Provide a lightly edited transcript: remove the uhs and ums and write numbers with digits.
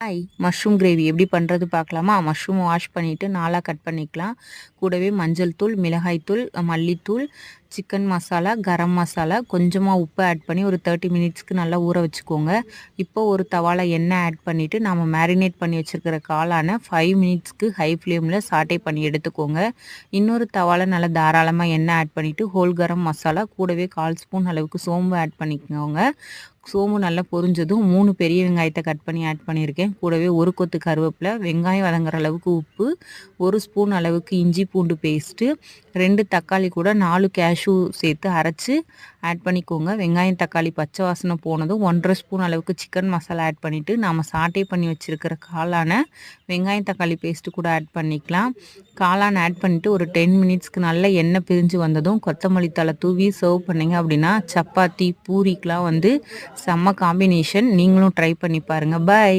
Hi, mushroom gravy எப்படி பண்ணுறது பார்க்கலாமா? மஷ்ரூம் வாஷ் பண்ணிவிட்டு நாலாக கட் பண்ணிக்கலாம். கூடவே மஞ்சள் தூள், மிளகாய் தூள், மல்லித்தூள், சிக்கன் மசாலா, கரம் மசாலா, கொஞ்சமாக உப்பு ஆட் பண்ணி ஒரு 30 மினிட்ஸ்க்கு நல்லா ஊற வச்சுக்கோங்க. இப்போ ஒரு தவால எண்ணெய் ஆட் பண்ணிவிட்டு நம்ம மேரினேட் பண்ணி வச்சுருக்கிற காளான 5 மினிட்ஸ்க்கு ஹை ஃப்ளேமில் சாட்டே பண்ணி எடுத்துக்கோங்க. இன்னொரு தவால நல்லா தாராளமாக எண்ணெய் ஆட் பண்ணிவிட்டு ஹோல் கரம் மசாலா கூடவே 1/4 ஸ்பூன் அளவுக்கு சோம்பு ஆட் பண்ணிக்கோங்க. சோம்பு நல்லா பொரிஞ்சதும் 3 பெரிய வெங்காயத்தை கட் பண்ணி ஆட் பண்ணியிருக்கேன். கூடவே ஒரு கொத்து கருவேப்பிலை, வெங்காயம் வதங்குற அளவுக்கு உப்பு, 1 ஸ்பூன் அளவுக்கு இஞ்சி பூண்டு பேஸ்ட்டு, 2 தக்காளி கூட 4 கேஷ்யூ சேர்த்து அரைச்சி ஆட் பண்ணிக்கோங்க. வெங்காயம் தக்காளி பச்சை வாசனை போனதும் 1/2 ஸ்பூன் அளவுக்கு சிக்கன் மசாலா ஆட் பண்ணிவிட்டு நாம் சாட்டே பண்ணி வச்சுருக்கிற காளான வெங்காயம் தக்காளி பேஸ்ட்டு கூட ஆட் பண்ணிக்கலாம். காளான் ஆட் பண்ணிவிட்டு ஒரு 10 மினிட்ஸ்க்கு நல்லா எண்ணெய் பிரிஞ்சு வந்ததும் கொத்தமல்லி தழை தூவி சர்வ் பண்ணிங்க அப்படின்னா சப்பாத்தி பூரிக்கெலாம் செம்ம காம்பினேஷன். நீங்களும் ட்ரை பண்ணி பாருங்கள். பாய்.